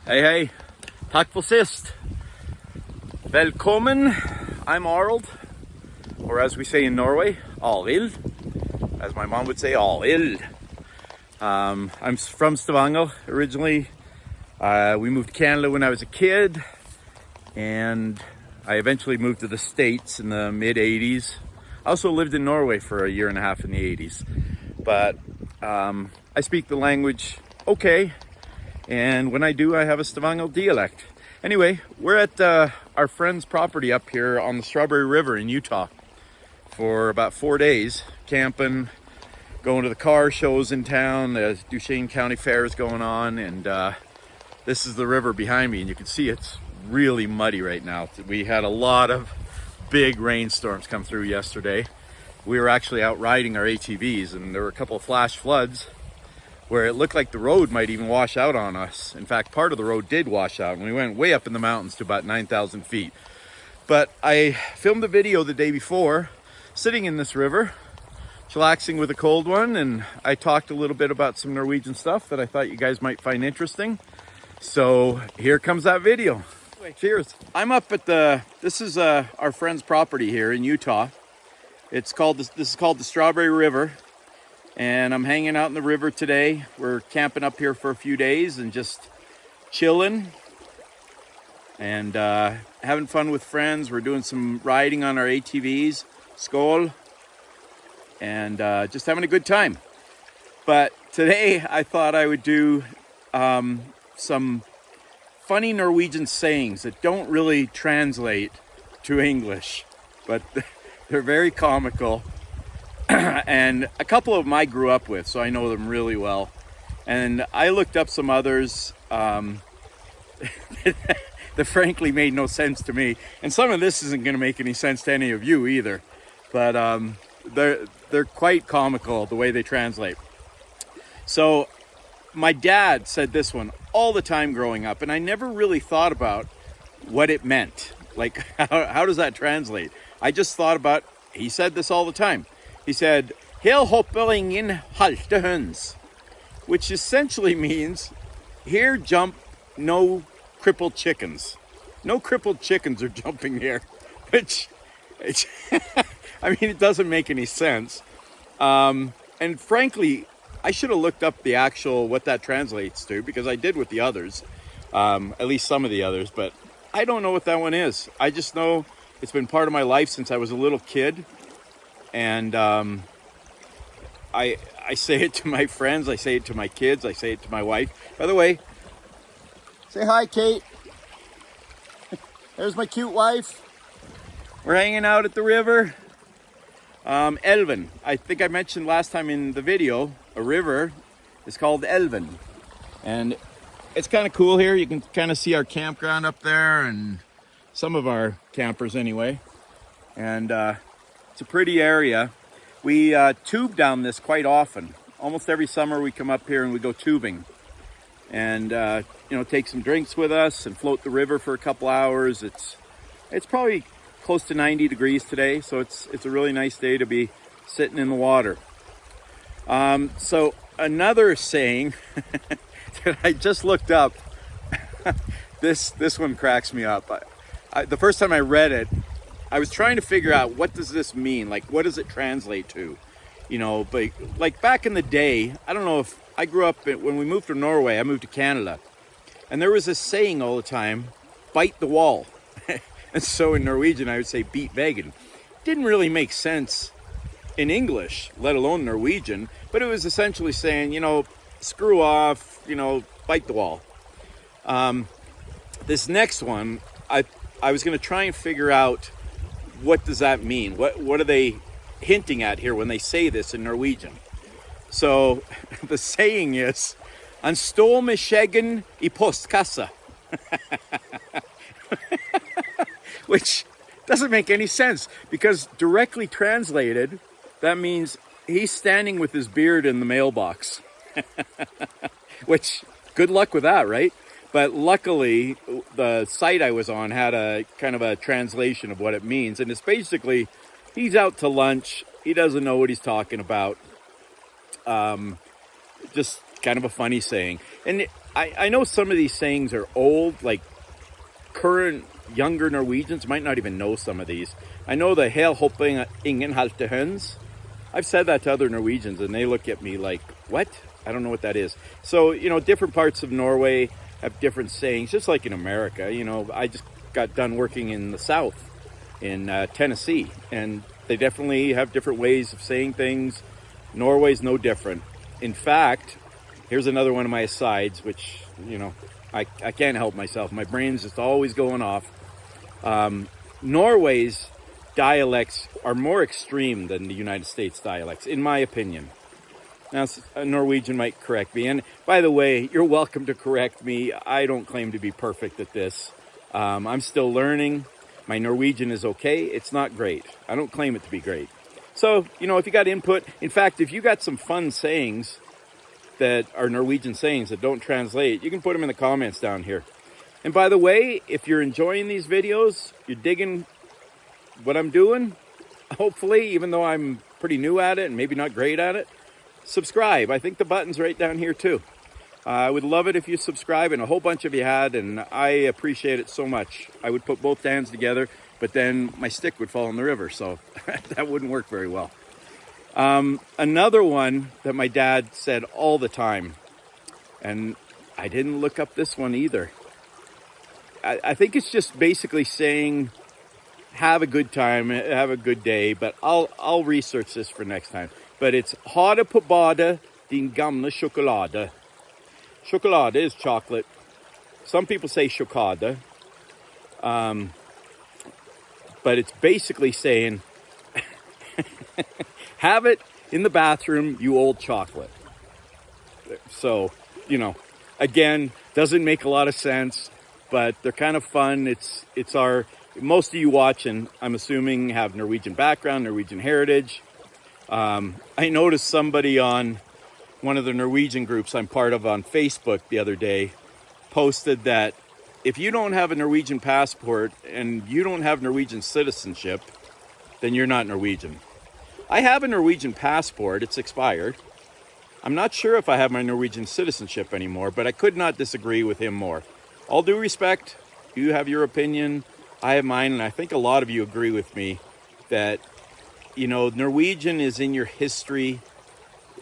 Hey, hey. Takk for sist. Velkommen. I'm Arnold, or as we say in Norway, Arild. As my mom would say, Arild. I'm from Stavanger originally. We moved to Canada when I was a kid, and I eventually moved to the States in the mid-80s. I also lived in Norway for a year and a half in the 80s. But I speak the language okay. And when I do, I have a Stavanger dialect. Anyway, we're at our friend's property up here on the Strawberry River in Utah for about 4 days, camping, going to the car shows in town. The Duchesne County Fair is going on, and this is the river behind me, and you can see it's really muddy right now. We had a lot of big rainstorms come through yesterday. We were actually out riding our ATVs, and there were a couple of flash floods where it looked like the road might even wash out on us. In fact, part of the road did wash out, and we went way up in the mountains to about 9,000 feet. But I filmed a video the day before, sitting in this river, chillaxing with a cold one, and I talked a little bit about some Norwegian stuff that I thought you guys might find interesting. So here comes that video. Cheers. I'm up at this is our friend's property here in Utah. This is called the Strawberry River. And I'm hanging out in the river today. We're camping up here for a few days and just chilling and having fun with friends. We're doing some riding on our ATVs, skål, and just having a good time. But today I thought I would do some funny Norwegian sayings that don't really translate to English, but they're very comical. And a couple of them I grew up with, so I know them really well. And I looked up some others that frankly made no sense to me. And some of this isn't going to make any sense to any of you either. But they're quite comical the way they translate. So my dad said this one all the time growing up, and I never really thought about what it meant. Like, how does that translate? I just thought about, he said this all the time. He said, "Her hopper ingen halte høns," which essentially means, here jump no crippled chickens. No crippled chickens are jumping here, which, I mean, it doesn't make any sense. And frankly, I should have looked up the actual, what that translates to, because I did with the others, at least some of the others, but I don't know what that one is. I just know it's been part of my life since I was a little kid. And I say it to my friends, I say it to my kids, I say it to my wife. By the way, say hi, Kate. There's my cute wife. We're hanging out at the river. Elven. I think I mentioned last time in the video, a river is called Elven. And it's kind of cool here. You can kind of see our campground up there, and some of our campers anyway. And it's a pretty area. We tube down this quite often. Almost every summer we come up here and we go tubing. And, take some drinks with us and float the river for a couple hours. It's probably close to 90 degrees today, so it's a really nice day to be sitting in the water. So another saying that I just looked up, this one cracks me up. The first time I read it, I was trying to figure out, what does this mean? Like, what does it translate to? But like back in the day, I don't know if I grew up, when we moved to Norway, I moved to Canada. And there was this saying all the time, bite the wall. And so in Norwegian, I would say beat veggen. Didn't really make sense in English, let alone Norwegian. But it was essentially saying, screw off, bite the wall. This next one, I was going to try and figure out, what does that mean? What are they hinting at here when they say this in Norwegian? So the saying is, "Han står med skjeggen I postkassa," which doesn't make any sense, because directly translated, that means he's standing with his beard in the mailbox. Which, good luck with that, right? But luckily, the site I was on had a kind of a translation of what it means. And it's basically, he's out to lunch. He doesn't know what he's talking about. Just kind of a funny saying. And I know some of these sayings are old, like current younger Norwegians might not even know some of these. I know the hel hopping ingen halte höns. I've said that to other Norwegians and they look at me like, what? I don't know what that is. So, you know, different parts of Norway have different sayings, just like in America. You know, I just got done working in the South, in Tennessee, and they definitely have different ways of saying things. Norway's no different. In fact, here's another one of my asides, which, you know, I can't help myself. My brain's just always going off. Norway's dialects are more extreme than the United States dialects, in my opinion. Now, a Norwegian might correct me. And by the way, you're welcome to correct me. I don't claim to be perfect at this. I'm still learning. My Norwegian is okay. It's not great. I don't claim it to be great. So, you know, if you got input, in fact, if you got some fun sayings that are Norwegian sayings that don't translate, you can put them in the comments down here. And by the way, if you're enjoying these videos, you're digging what I'm doing, hopefully, even though I'm pretty new at it and maybe not great at it, subscribe. I think the button's right down here too. I would love it if you subscribe, and a whole bunch of you had, and I appreciate it so much. I would put both hands together, but then my stick would fall in the river, so that wouldn't work very well. Another one that my dad said all the time, and I didn't look up this one either. I think it's just basically saying, have a good time, have a good day, but I'll research this for next time. But it's ha det på badet, din gamla choklad. Chocolate is chocolate. Some people say chocade. But it's basically saying, have it in the bathroom, you old chocolate. So, you know, again, doesn't make a lot of sense, but they're kind of fun. It's our, most of you watching, I'm assuming, have Norwegian background, Norwegian heritage. I noticed somebody on one of the Norwegian groups I'm part of on Facebook the other day posted that if you don't have a Norwegian passport and you don't have Norwegian citizenship, then you're not Norwegian. I have a Norwegian passport. It's expired. I'm not sure if I have my Norwegian citizenship anymore, but I could not disagree with him more. All due respect, you have your opinion, I have mine, and I think a lot of you agree with me that, you know, Norwegian is in your history,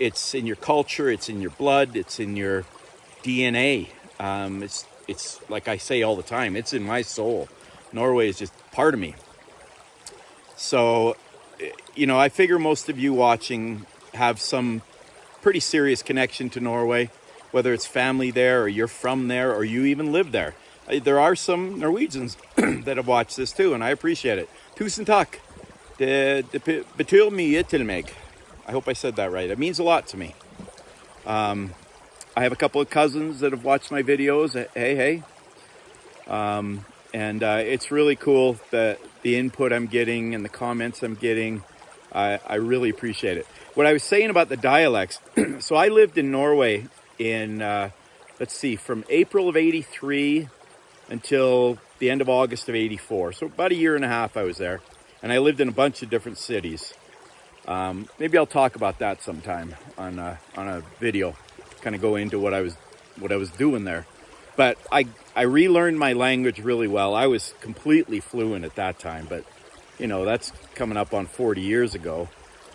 it's in your culture, it's in your blood, it's in your DNA. It's like I say all the time, it's in my soul. Norway is just part of me. So, you know, I figure most of you watching have some pretty serious connection to Norway, whether it's family there or you're from there or you even live there. There are some Norwegians that have watched this too, and I appreciate it. Tusen takk. Det betyr mye til meg. I hope I said that right. It means a lot to me. I have a couple of cousins that have watched my videos. Hey. And it's really cool that the input I'm getting and the comments I'm getting. I really appreciate it. What I was saying about the dialects. So I lived in Norway in, let's see, from April of 83 until the end of August of 84. So about a year and a half I was there. And I lived in a bunch of different cities. Maybe I'll talk about that sometime on a video, kind of go into what I was doing there. But I relearned my language really well. I was completely fluent at that time, but you know, that's coming up on 40 years ago.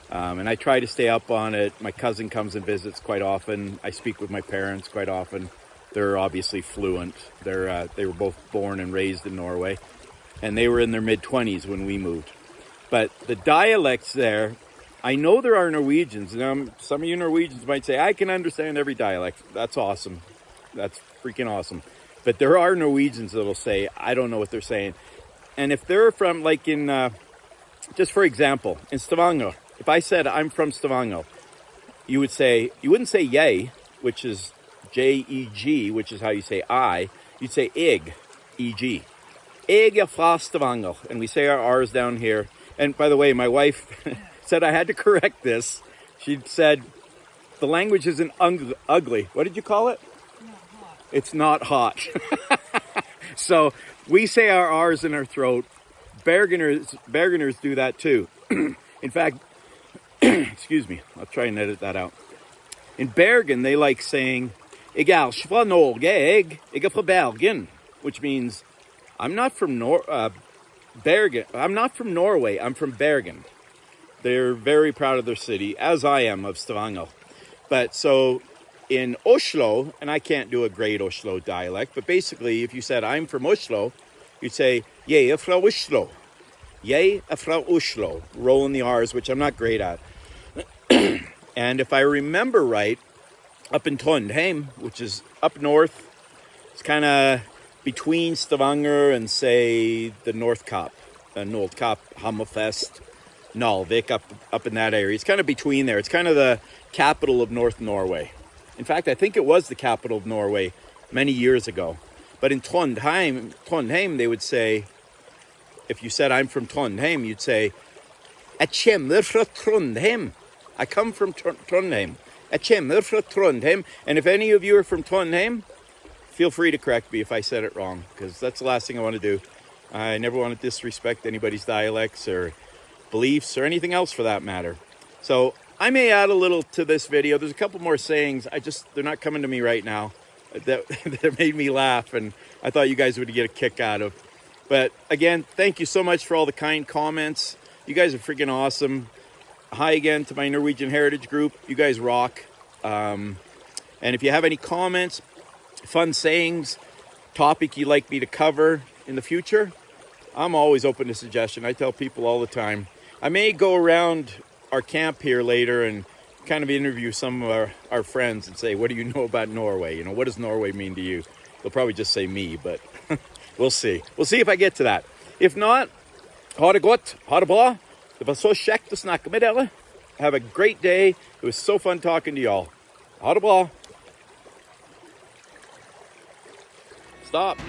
And I try to stay up on it. My cousin comes and visits quite often. I speak with my parents quite often. They're obviously fluent. They were both born and raised in Norway, and they were in their mid-20s when we moved. But the dialects there, I know there are Norwegians. Some of you Norwegians might say, I can understand every dialect. That's awesome. That's freaking awesome. But there are Norwegians that will say, I don't know what they're saying. And if they're from, like in, just for example, in Stavanger, if I said I'm from Stavanger, you wouldn't say yay, which is J-E-G, which is how you say I. You'd say eg, E-G. Eg er fra Stavanger. And we say our R's down here. And by the way, my wife said I had to correct this. She said, the language isn't ugly. What did you call it? Not hot. It's not hot. So we say our R's in our throat. Bergeners do that too. In fact, excuse me, I'll try and edit that out. In Bergen, they like saying Jeg er ikke fra Norge, jeg er fra Bergen, which means I'm not from Bergen. I'm not from Norway, I'm from Bergen. They're very proud of their city, as I am of Stavanger. But so in Oslo, and I can't do a great Oslo dialect, but basically if you said I'm from Oslo, you'd say, jeg er fra Oslo. Jeg er fra Oslo. Rolling the R's, which I'm not great at. And if I remember right, up in Trondheim, which is up north, it's kind of between Stavanger and, say, the North Cap, Nordkapp, Hammerfest, Narvik, up in that area. It's kind of between there. It's kind of the capital of North Norway. In fact, I think it was the capital of Norway many years ago. But in Trondheim, they would say, if you said I'm from Trondheim, you'd say, jeg kommer fra Trondheim. I come from Trondheim. Jeg kommer fra Trondheim. And if any of you are from Trondheim, feel free to correct me if I said it wrong, because that's the last thing I want to do. I never want to disrespect anybody's dialects or beliefs or anything else for that matter. So I may add a little to this video. There's a couple more sayings. They're not coming to me right now that made me laugh, and I thought you guys would get a kick out of. But again, thank you so much for all the kind comments. You guys are freaking awesome. Hi again to my Norwegian Heritage group. You guys rock. And if you have any comments, fun sayings, topic you'd like me to cover in the future, I'm always open to suggestion. I tell people all the time. I may go around our camp here later and kind of interview some of our friends and say, what do you know about Norway? You know, what does Norway mean to you? They'll probably just say me, but we'll see. We'll see if I get to that. If not, ha det godt, ha det bra. Det var så kjekt å snakke med dere. Have a great day. It was so fun talking to y'all. Ha det bra. Stop.